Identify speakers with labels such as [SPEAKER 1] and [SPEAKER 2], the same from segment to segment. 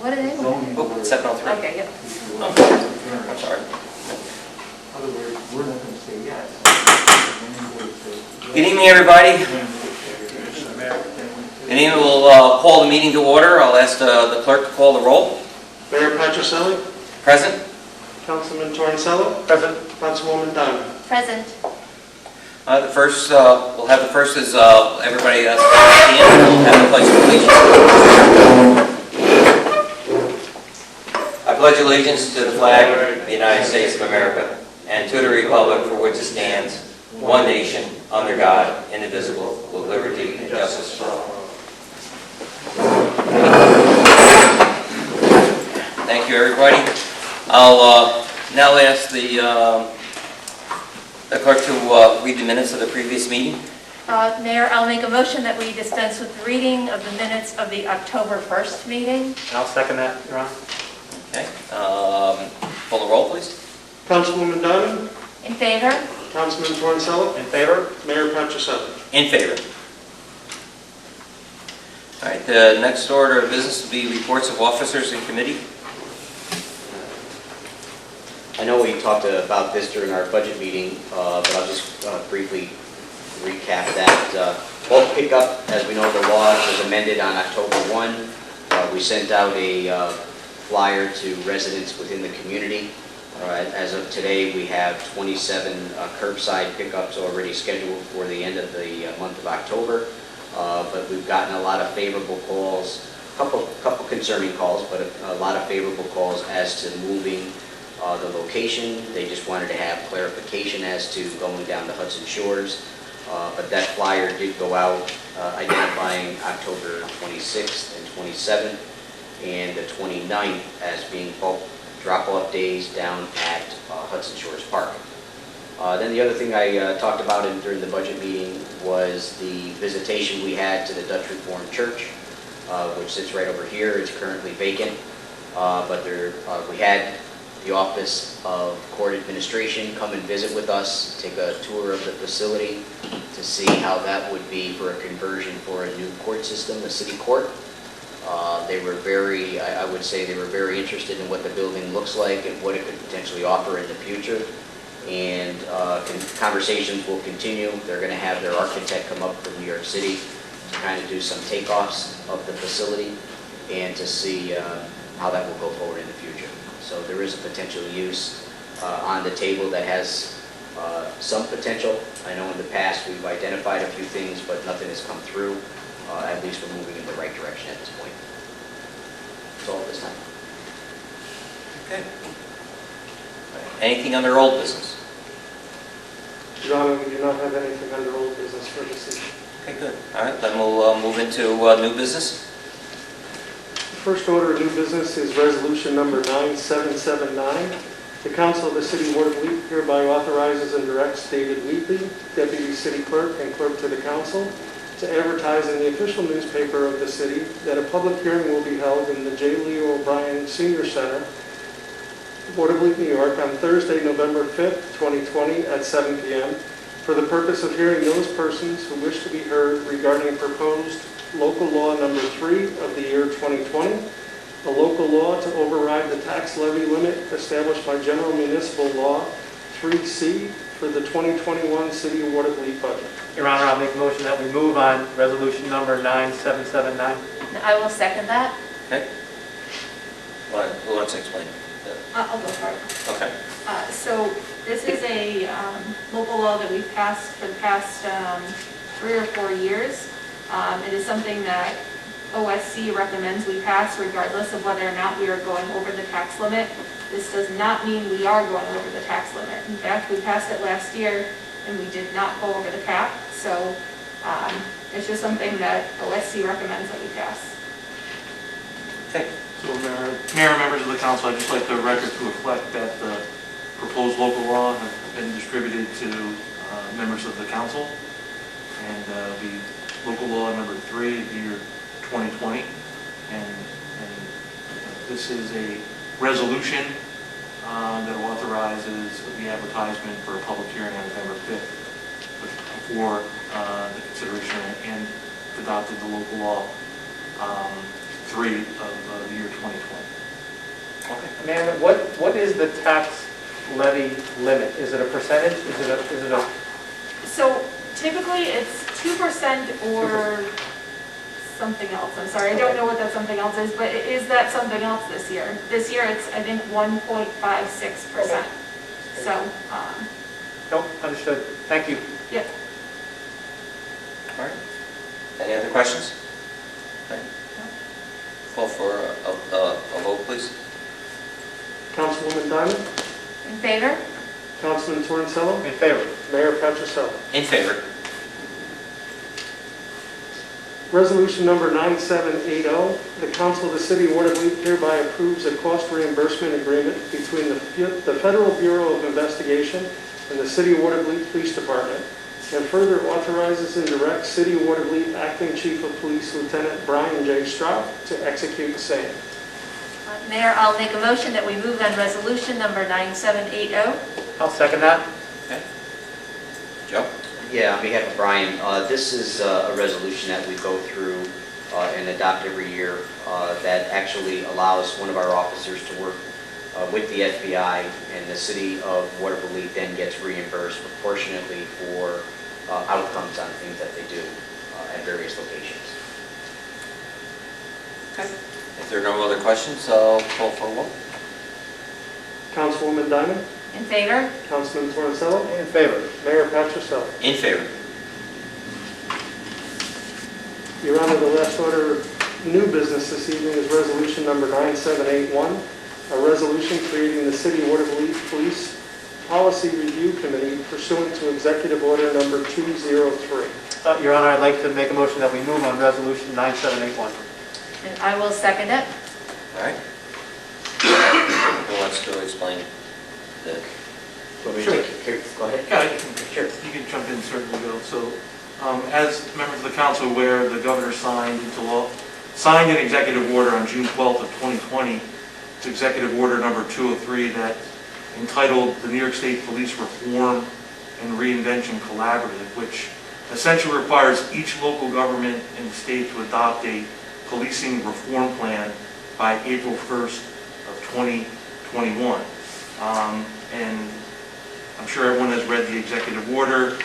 [SPEAKER 1] What are they?
[SPEAKER 2] Oh, 703.
[SPEAKER 1] Okay, yeah.
[SPEAKER 2] Oh, I'm sorry.
[SPEAKER 3] Other words, we're not going to say yes.
[SPEAKER 2] Good evening, everybody. Good evening. We'll call the meeting to order. I'll ask the clerk to call the roll.
[SPEAKER 4] Mayor Patricelli,
[SPEAKER 2] Present.
[SPEAKER 4] Councilman Torricello,
[SPEAKER 3] Present.
[SPEAKER 4] Councilwoman Diamond.
[SPEAKER 1] Present.
[SPEAKER 2] The first, we'll have the first is everybody stand. We'll have the pledge of allegiance. I pledge allegiance to the flag of the United States of America and to the republic for which it stands, one nation, under God, indivisible, with liberty and justice for all. Thank you, everybody. I'll now ask the clerk to read the minutes of the previous meeting.
[SPEAKER 1] Mayor, I'll make a motion that we dispense with the reading of the minutes of the October 1st meeting.
[SPEAKER 3] I'll second that, Your Honor.
[SPEAKER 2] Okay. Call the roll, please.
[SPEAKER 4] Councilwoman Diamond,
[SPEAKER 1] In favor?
[SPEAKER 4] Councilman Torricello,
[SPEAKER 3] In favor?
[SPEAKER 4] Mayor Patricelli.
[SPEAKER 2] In favor. All right. The next order of business will be reports of officers and committee.
[SPEAKER 5] I know we talked about this during our budget meeting, but I'll just briefly recap that. Bulk pickup, as we know, the law was amended on October 1. We sent out a flyer to residents within the community. As of today, we have 27 curbside pickups already scheduled for the end of the month of October. But we've gotten a lot of favorable calls, couple concerning calls, but a lot of favorable calls as to moving the location. They just wanted to have clarification as to going down to Hudson Shores. But that flyer did go out identifying October 26th and 27th and the 29th as being bulk drop-off days down at Hudson Shores Park. Then the other thing I talked about during the budget meeting was the visitation we had to the Dutch Reformed Church, which sits right over here. It's currently vacant, but we had the Office of Court Administration come and visit with us, take a tour of the facility to see how that would be for a conversion for a new court system, the city court. They were very, I would say they were very interested in what the building looks like and what it could potentially offer in the future. And conversations will continue. They're going to have their architect come up from New York City to kind of do some takeoffs of the facility and to see how that will go forward in the future. So there is a potential use on the table that has some potential. I know in the past we've identified a few things, but nothing has come through. At least we're moving in the right direction at this point. That's all at this time.
[SPEAKER 2] Okay. Anything under old business?
[SPEAKER 4] Your Honor, we do not have anything under old business for this evening.
[SPEAKER 2] Okay, good. All right, then we'll move into new business.
[SPEAKER 4] The first order of new business is resolution number 9779. The Council of the City of Watervliet hereby authorizes and directs David Wheatley, Deputy City Clerk and Clerk to the Council, to advertise in the official newspaper of the city that a public hearing will be held in the J. Leo O'Brien Senior Center, Watervliet, New York, on Thursday, November 5th, 2020 at 7 p.m. for the purpose of hearing those persons who wish to be heard regarding proposed local law number 3 of the year 2020, a local law to override the tax levy limit established by General Municipal Law 3C for the 2021 City of Watervliet budget.
[SPEAKER 3] Your Honor, I'll make a motion that we move on resolution number 9779.
[SPEAKER 1] I will second that.
[SPEAKER 2] Okay. Who wants to explain?
[SPEAKER 6] I'll go for it.
[SPEAKER 2] Okay.
[SPEAKER 6] So this is a local law that we've passed for the past 3 or 4 years. It is something that OSC recommends we pass regardless of whether or not we are going over the tax limit. This does not mean we are going over the tax limit. In fact, we passed it last year and we did not go over the cap. So it's just something that OSC recommends that we pass.
[SPEAKER 2] Okay.
[SPEAKER 7] So Mayor and members of the council, I'd just like the record to reflect that the proposed local law has been distributed to members of the council, and the local law number 3 of the year 2020, and this is a resolution that authorizes the advertisement for a public hearing on November 5th for the consideration and adopted the local law. 3 of the year 2020.
[SPEAKER 3] Amanda, what is the tax levy limit? Is it a percentage? Is it a,
[SPEAKER 6] So typically, it's 2% or something else. I'm sorry, I don't know what that something else is, but is that something else this year? This year, it's, I think, 1.56%. So,
[SPEAKER 3] nope, understood. Thank you.
[SPEAKER 6] yeah.
[SPEAKER 2] All right. Any other questions? Okay. Call for a vote, please.
[SPEAKER 4] Councilwoman Diamond?
[SPEAKER 1] In favor?
[SPEAKER 4] Councilman Torricello?
[SPEAKER 3] In favor?
[SPEAKER 4] Mayor Patriciello?
[SPEAKER 2] In favor.
[SPEAKER 4] Resolution number 9780, the Council of the City of Watervliet hereby approves a cost reimbursement agreement between the Federal Bureau of Investigation and the City of Watervliet Police Department, and further authorizes and directs City of Watervliet Acting Chief of Police Lieutenant Brian J. Strout to execute the same.
[SPEAKER 1] Mayor, I'll make a motion that we move on resolution number 9780.
[SPEAKER 3] I'll second that.
[SPEAKER 2] Okay. Joe?
[SPEAKER 5] Yeah, on behalf of Brian, this is a resolution that we go through and adopt every year that actually allows one of our officers to work with the FBI, and the City of Watervliet then gets reimbursed proportionately for outcomes on things that they do at various locations.
[SPEAKER 2] Okay. If there are no other questions, I'll call for a vote.
[SPEAKER 4] Councilwoman Diamond?
[SPEAKER 1] In favor?
[SPEAKER 4] Councilman Torricello?
[SPEAKER 3] In favor?
[SPEAKER 4] Mayor Patriciello?
[SPEAKER 2] In favor.
[SPEAKER 4] Your Honor, the last order of new business this evening is resolution number 9781, a resolution creating the City of Watervliet Police Policy Review Committee pursuant to Executive Order number 203.
[SPEAKER 3] Your Honor, I'd like to make a motion that we move on resolution 9781.
[SPEAKER 1] And I will second it.
[SPEAKER 2] All right. Who wants to explain the...
[SPEAKER 5] Want me to
[SPEAKER 7] Sure.
[SPEAKER 5] here, go ahead.
[SPEAKER 7] Yeah, you can jump in, certainly, Bill. So, as members of the council are aware, the governor signed an executive order on June 12th of 2020. It's executive order number 203 that entitled the New York State Police Reform and Reinvention Collaborative, which essentially requires each local government in the state to adopt a policing reform plan by April 1st of 2021. And I'm sure everyone has read the executive order.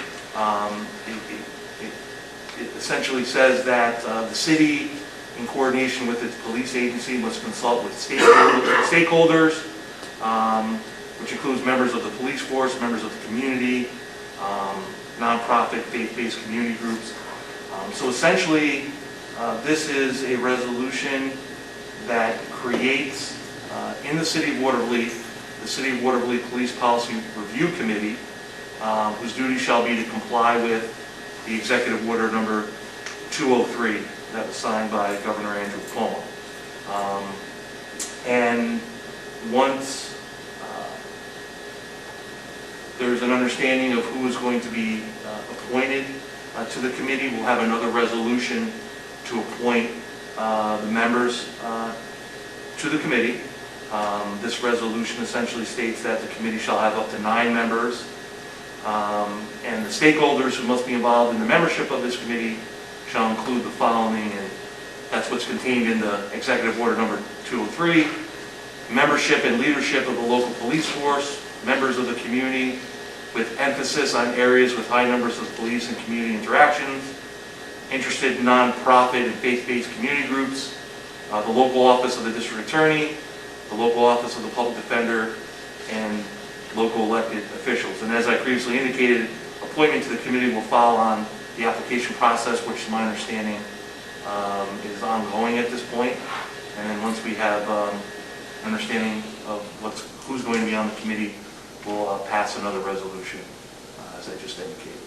[SPEAKER 7] It essentially says that the city, in coordination with its police agency, must consult with stakeholders, which includes members of the police force, members of the community, nonprofit, faith-based community groups. So essentially, this is a resolution that creates, in the City of Watervliet, the City of Watervliet Police Policy Review Committee, whose duty shall be to comply with the Executive Order number 203 that was signed by Governor Andrew Cuomo. And once there's an understanding of who is going to be appointed to the committee, we'll have another resolution to appoint the members to the committee. This resolution essentially states that the committee shall have up to 9 members, and the stakeholders who must be involved in the membership of this committee shall include the following, and that's what's contained in the Executive Order number 203, membership and leadership of the local police force, members of the community, with emphasis on areas with high numbers of police and community interactions, interested nonprofit and faith-based community groups, the local office of the district attorney, the local office of the public defender, and local elected officials. And as I previously indicated, appointment to the committee will follow on the application process, which to my understanding is ongoing at this point. And then once we have understanding of who's going to be on the committee, we'll pass another resolution, as I just indicated.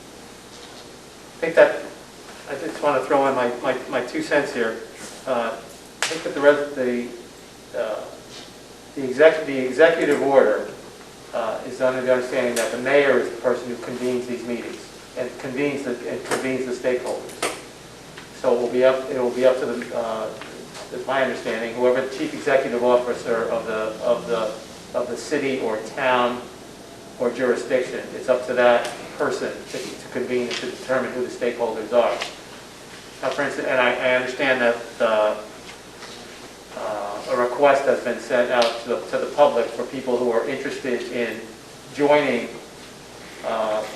[SPEAKER 3] I just want to throw in my 2 cents here. I think that the executive order is under the understanding that the mayor is the person who convenes these meetings and convenes the stakeholders. So it will be up to the, is my understanding, whoever the chief executive officer of the city or town or jurisdiction, it's up to that person to convene and to determine who the stakeholders are. Now, for instance, and I understand that a request has been sent out to the public for people who are interested in joining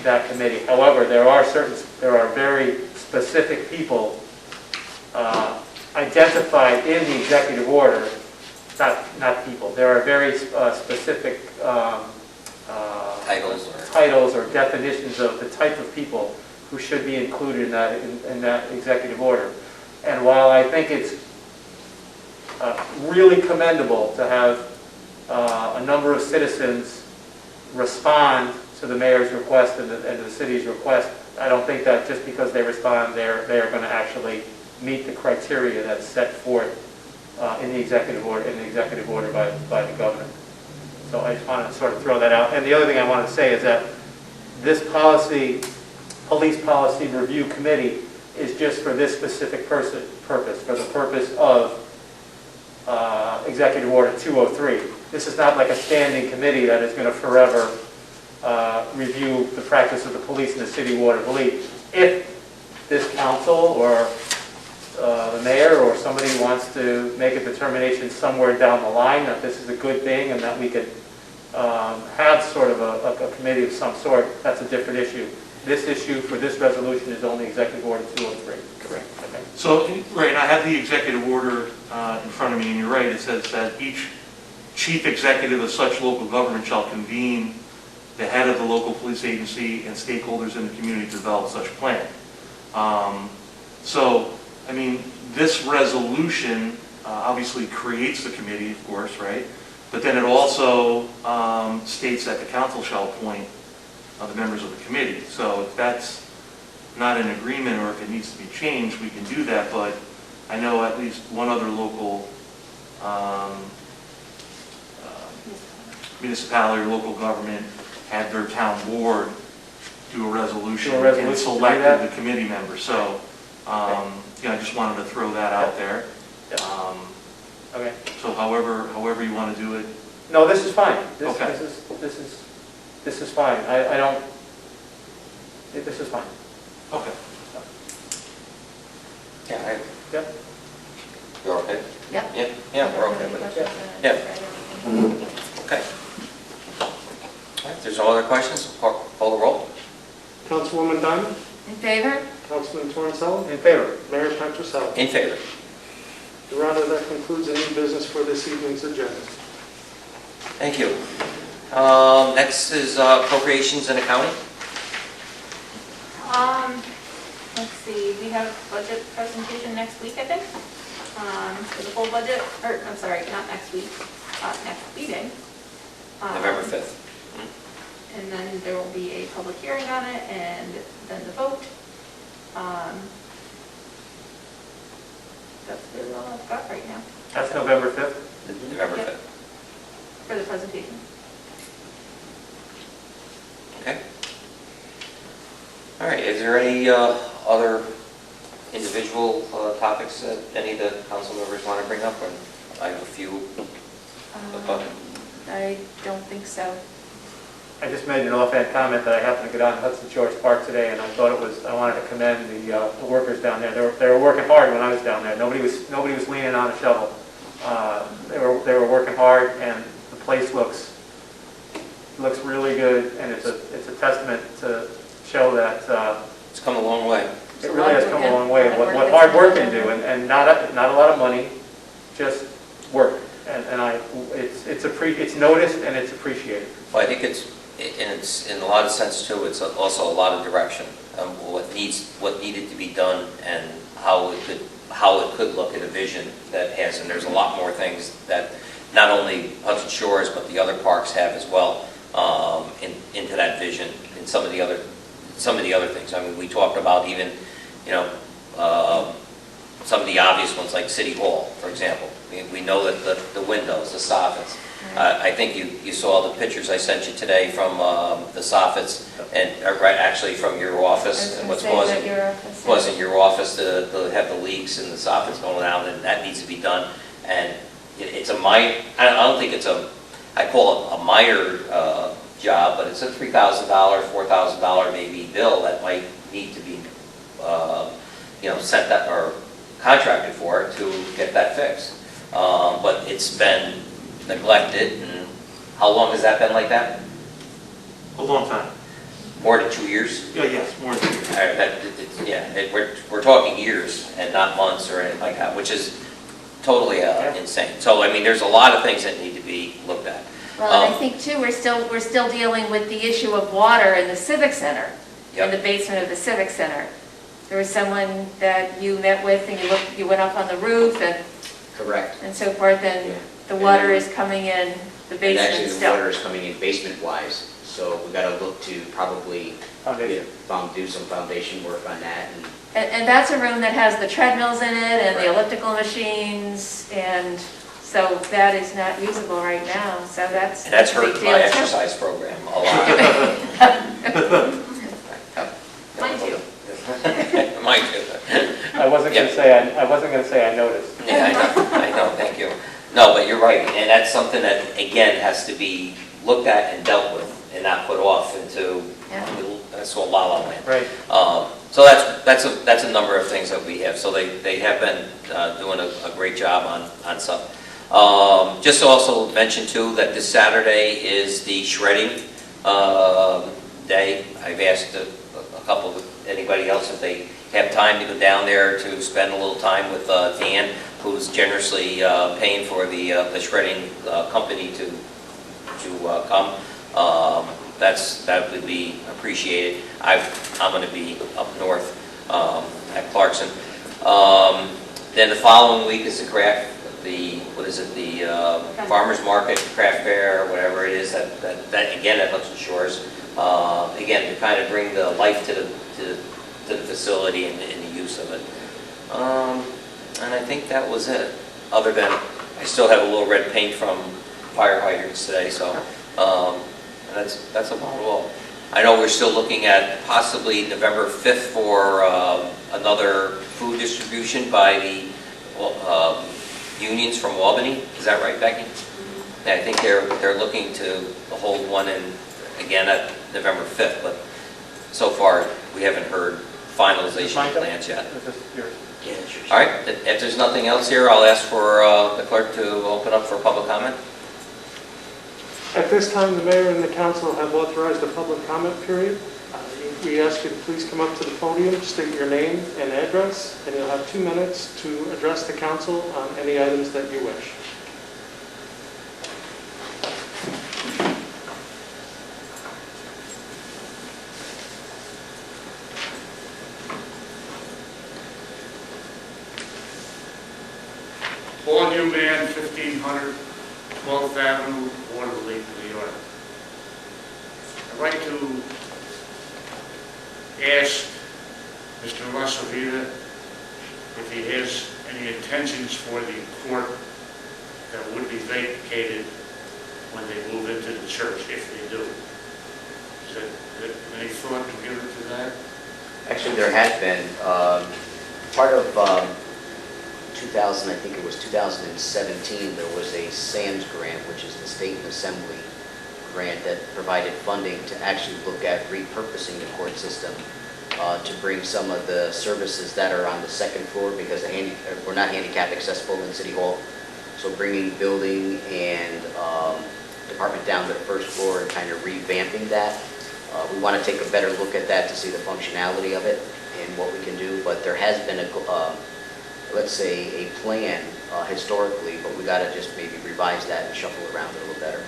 [SPEAKER 3] that committee. However, there are very specific people identified in the executive order, not people. There are very specific titles or definitions of the type of people who should be included in that executive order. And while I think it's really commendable to have a number of citizens respond to the mayor's request and the city's request, I don't think that just because they respond, they are going to actually meet the criteria that's set forth in the executive order by the governor. So I just wanted to sort of throw that out. And the other thing I wanted to say is that this police policy review committee is just for this specific purpose, for the purpose of Executive Order 203. This is not like a standing committee that is going to forever review the practice of the police in the city of Watervliet. If this council or the mayor or somebody wants to make a determination somewhere down the line that this is a good thing and that we could have sort of a committee of some sort, that's a different issue. This issue for this resolution is only Executive Order 203. Correct. Okay.
[SPEAKER 7] So, right, I have the executive order in front of me, and you're right, it says that each chief executive of such local government shall convene the head of the local police agency and stakeholders in the community to develop such plan. So, I mean, this resolution obviously creates the committee, of course, right? But then it also states that the council shall appoint the members of the committee. So if that's not an agreement or if it needs to be changed, we can do that. But I know at least one other local municipality or local government had their town board do a resolution and selected the committee members. So yeah, I just wanted to throw that out there.
[SPEAKER 3] Okay.
[SPEAKER 7] So however you want to do it.
[SPEAKER 3] No, this is fine.
[SPEAKER 7] Okay.
[SPEAKER 3] This is fine. I don't. This is fine.
[SPEAKER 7] Okay.
[SPEAKER 2] Yeah,
[SPEAKER 3] Yep.
[SPEAKER 2] you're okay?
[SPEAKER 1] Yep.
[SPEAKER 2] Yeah, we're okay with it. Yeah. Okay. All right, if there's no other questions, call the roll.
[SPEAKER 4] Councilwoman Diamond?
[SPEAKER 1] In favor?
[SPEAKER 4] Councilman Torrance-Sullivan?
[SPEAKER 3] In favor.
[SPEAKER 4] Mayor Petrosella?
[SPEAKER 2] In favor.
[SPEAKER 4] Your Honor, that concludes the new business for this evening's agenda.
[SPEAKER 2] Thank you. Next is appropriations and accounting.
[SPEAKER 6] Let's see, we have budget presentation next week, I think, for the full budget, or, I'm sorry, not next week, next meeting.
[SPEAKER 2] November 5th.
[SPEAKER 6] And then there will be a public hearing on it, and then the vote. That's really all I've got right now
[SPEAKER 3] That's November 5th.
[SPEAKER 2] November
[SPEAKER 6] Yep.
[SPEAKER 2] 5th.
[SPEAKER 6] for the presentation.
[SPEAKER 2] Okay. All right, is there any other individual topics that any of the council members want to bring up? Or I have a few.
[SPEAKER 1] I don't think so.
[SPEAKER 3] I just made an offhand comment that I happened to go down to Hudson Shores Park today, and I wanted to commend the workers down there. They were working hard when I was down there. Nobody was leaning on a shovel. They were working hard, and the place looks really good, and it's a testament to show that
[SPEAKER 2] It's come a long way.
[SPEAKER 3] it really has come a long way. What hard work can do, and not a lot of money, just work. And it's noticed and it's appreciated.
[SPEAKER 2] Well, I think it's in a lot of sense too. It's also a lot of direction. What needed to be done and how it could look at a vision that has. And there's a lot more things that not only Hudson Shores but the other parks have as well into that vision. And some of the other things. I mean, we talked about even some of the obvious ones like City Hall, for example. We know that the windows, the soffits. I think you saw the pictures I sent you today from the soffits, and actually from your office, and what's causing your office to have the leaks and the soffits going out, and that needs to be done. And it's a minor. I don't think it's I call it a minor job, but it's a $3,000, $4,000 maybe bill that might need to be sent that or contracted for to get that fixed. but it's been neglected, and how long has that been like that?
[SPEAKER 7] A long time.
[SPEAKER 2] More than 2 years?
[SPEAKER 7] Yeah, yes, more than 2 years.
[SPEAKER 2] We're talking years and not months or anything like that, which is totally insane. So, I mean, there's a lot of things that need to be looked at.
[SPEAKER 1] Well, and I think too, we're still dealing with the issue of water in the Civic Center, in the basement of the Civic Center. There was someone that you met with and you went up on the roof
[SPEAKER 5] Correct.
[SPEAKER 1] and so forth, and
[SPEAKER 5] Yeah.
[SPEAKER 1] the water is coming in the
[SPEAKER 5] And
[SPEAKER 1] basement
[SPEAKER 5] actually, the
[SPEAKER 1] still.
[SPEAKER 5] water is coming in basement-wise, so we gotta look to probably do some foundation work on that.
[SPEAKER 1] And that's a room that has the treadmills in it and the elliptical machines, and so that is not usable right now, so that's
[SPEAKER 2] And that's
[SPEAKER 1] a big
[SPEAKER 2] hurt
[SPEAKER 1] deal
[SPEAKER 2] my
[SPEAKER 1] too.
[SPEAKER 2] exercise program a lot.
[SPEAKER 6] Mine too.
[SPEAKER 2] Mine too.
[SPEAKER 3] I wasn't gonna say I noticed.
[SPEAKER 2] Yeah, I know, thank you. No, but you're right, and that's something that, again, has to be looked at and dealt with, and not put off into, that's all la-la land.
[SPEAKER 3] Right.
[SPEAKER 2] So that's a number of things that we have, so they have been doing a great job on some. Just to also mention too, that this Saturday is the shredding day. I've asked a couple of, anybody else if they have time to go down there to spend a little time with Dan, who's generously paying for the shredding company to come. That would be appreciated. I'm going to be up north at Clarkson. Then the following week is the farmer's market, craft fair, whatever it is, that again at Hudson Shores. Again, to kind of bring the life to the facility and the use of it. And I think that was it, other than I still have a little red paint from fire hydrants today, so that's about all. I know we're still looking at possibly November 5th for another food distribution by the unions from Albany. Is that right, Becky? Yeah, I think they're looking to hold one again at November 5th, but so far we haven't heard finalization of plans yet.
[SPEAKER 3] Is this yours?
[SPEAKER 5] Yeah, sure.
[SPEAKER 2] All right, if there's nothing else here, I'll ask for the clerk to open up for public comment.
[SPEAKER 4] At this time, the mayor and the council have authorized a public comment period. We ask you to please come up to the podium, state your name and address, and you'll have 2 minutes to address the council on any items that you wish.
[SPEAKER 8] Paul Newman, 1500 12th Avenue, Watervliet, New York. I'd like to ask Mr. Lasavita if he has any intentions for the court that would be vacated when they move into the church, if they do. Is that any thought to give it to that?
[SPEAKER 5] Actually, there has been, part of 2000, I think it was 2017, there was a SAMS grant, which is the State and Assembly grant that provided funding to actually look at repurposing the court system to bring some of the services that are on the second floor, because we're not handicap accessible in City Hall. So bringing building and department down to the first floor and kind of revamping that. We want to take a better look at that to see the functionality of it and what we can do. But there has been let's say, a plan historically, but we got to just maybe revise that and shuffle around it a little better.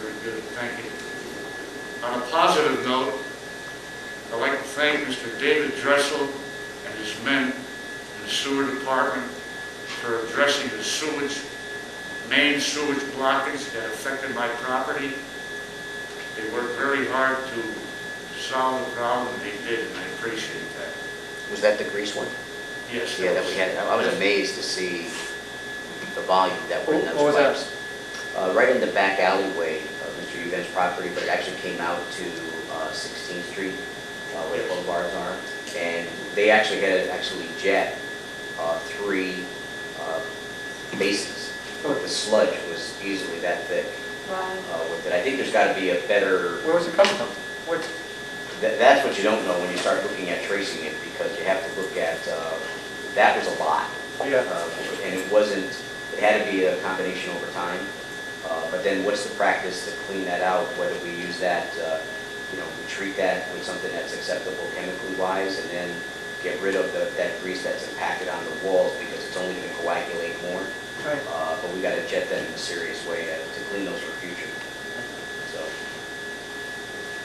[SPEAKER 8] Very good, thank you. On a positive note, I'd like to thank Mr. David Dressel and his men in the sewer department for addressing the main sewage blockage that affected my property. They worked very hard to solve the problem, and they did, and I appreciate that.
[SPEAKER 5] Was that the grease one?
[SPEAKER 8] Yes.
[SPEAKER 5] Yeah, that we had. I was amazed to see the volume that were in those
[SPEAKER 3] What was that?
[SPEAKER 5] pipes. Right in the back alleyway of Mr. Eubanks' property, but it actually came out to 16th Street, where the boulevards are. And they actually had to jet 3 bases. But the sludge was easily that thick with it. I think there's got to be a better...
[SPEAKER 3] Where was it coming from?
[SPEAKER 5] That's what you don't know when you start looking at tracing it, because you have to look at, that was a lot.
[SPEAKER 3] Yeah.
[SPEAKER 5] And it wasn't, it had to be a combination over time. But then what's the practice to clean that out, whether we use that, we treat that with something that's acceptable chemically wise, and then get rid of that grease that's impacted on the walls, because it's only going to coagulate more.
[SPEAKER 3] Right.
[SPEAKER 5] But we got to jet that in a serious way to clean those for future. So,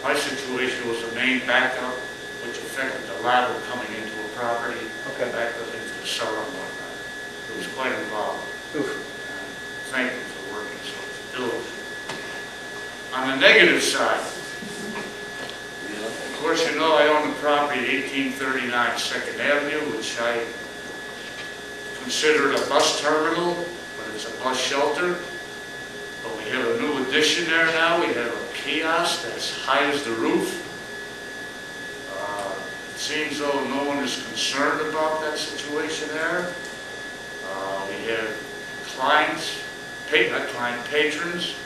[SPEAKER 8] My situation was a main backup, which affected the lateral coming into a property,
[SPEAKER 3] Okay.
[SPEAKER 8] backed up into the cellar and whatnot. It was quite involved.
[SPEAKER 3] Oof.
[SPEAKER 8] Thank you for working so diligently. On the negative side, of course, you know I own the property at 1839 Second Avenue, which I consider it a bus terminal, but it's a bus shelter. But we have a new addition there now. We have a kiosk that's high as the roof. It seems though no one is concerned about that situation there. We have patrons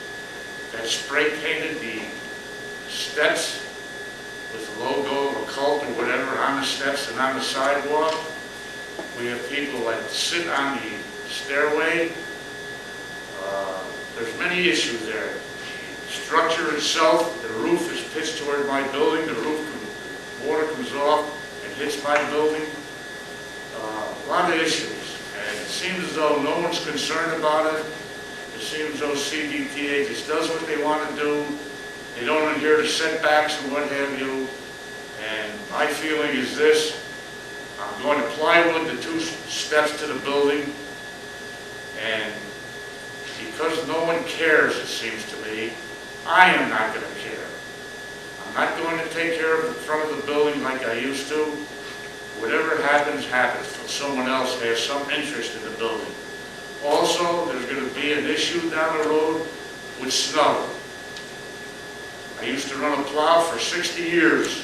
[SPEAKER 8] that spray painted the steps with the logo of a cult or whatever on the steps and on the sidewalk. We have people that sit on the stairway. There's many issues there. The structure itself, the roof is pitched toward my building. Water comes off and hits my building. A lot of issues. And it seems as though no one's concerned about it. It seems as though CDTA just does what they want to do. They don't adhere to setbacks and what have you. And my feeling is this: I'm going to plywood the 2 steps to the building, and because no one cares, it seems to me, I am not going to care. I'm not going to take care of the front of the building like I used to. Whatever happens, happens, till someone else has some interest in the building. Also, there's going to be an issue down the road with snow. I used to run a plow for 60 years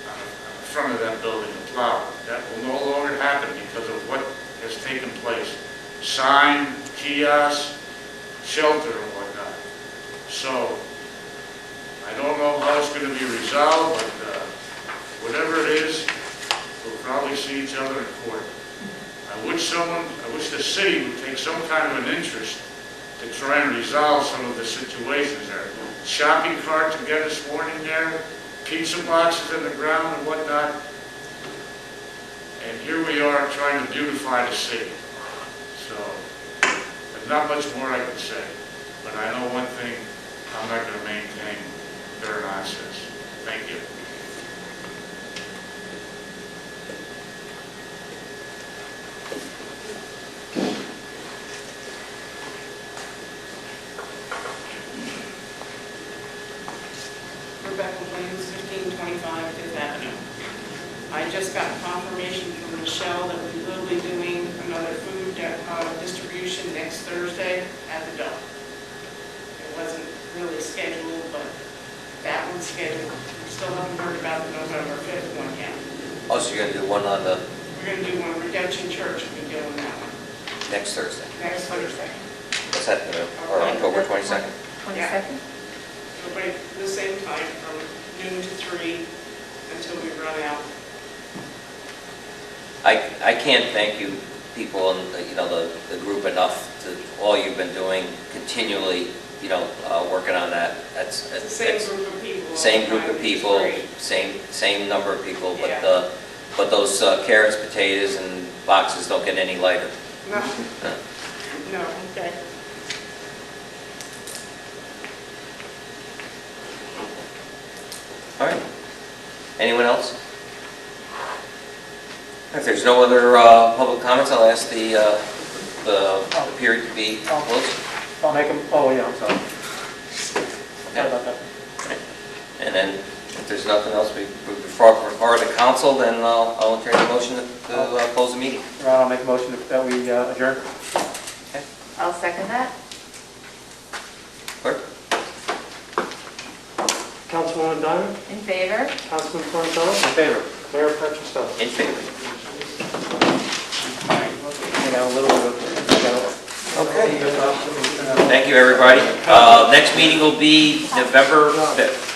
[SPEAKER 8] on the front of that building, a plow. That will no longer happen because of what has taken place. Sign, kiosk, shelter and whatnot. So, I don't know how it's going to be resolved, but whatever it is, we'll probably see each other in court. I wish the city would take some kind of an interest to try and resolve some of the situations there. Shopping carts again this morning there, pizza boxes in the ground and whatnot. And here we are trying to beautify the city. So, there's not much more I can say. But I know one thing, I'm not going to maintain their nonsense. Thank you.
[SPEAKER 9] Rebecca Williams, 1525 Fifth Avenue. I just got confirmation from Michelle that we will be doing another food distribution next Thursday at the Dome. It wasn't really scheduled, but that one's scheduled. We still haven't heard about the November 5th one yet.
[SPEAKER 2] Oh, so you're going to do one on the
[SPEAKER 9] We're going to do one, Redemption Church will be doing that one.
[SPEAKER 2] next Thursday?
[SPEAKER 9] Next Thursday.
[SPEAKER 2] What's that, or October 22nd?
[SPEAKER 1] 22nd?
[SPEAKER 9] It'll be the same time from noon to 3 until we run out.
[SPEAKER 2] I can't thank you people and, the group enough to all you've been doing continually, working on that.
[SPEAKER 9] It's the same group of people.
[SPEAKER 2] Same group of people,
[SPEAKER 9] Great.
[SPEAKER 2] same number of people,
[SPEAKER 9] Yeah.
[SPEAKER 2] but those carrots, potatoes, and boxes don't get any lighter.
[SPEAKER 9] No. No, okay.
[SPEAKER 2] All right. Anyone else? If there's no other public comments, I'll ask the period to be closed.
[SPEAKER 3] I'll make them, oh yeah, I'm sorry. Sorry about that.
[SPEAKER 2] And then, if there's nothing else before the council, then I'll entertain a motion to close the meeting.
[SPEAKER 3] Ron, I'll make a motion that we adjourn.
[SPEAKER 1] I'll second that.
[SPEAKER 2] Clerk?
[SPEAKER 4] Councilwoman Diamond,
[SPEAKER 1] In favor?
[SPEAKER 4] Councilman Fontella,
[SPEAKER 3] In favor?
[SPEAKER 4] Mayor Patricella.
[SPEAKER 2] In favor.
[SPEAKER 3] I got a little bit of...
[SPEAKER 2] Okay. Thank you, everybody. Next meeting will be November 5th.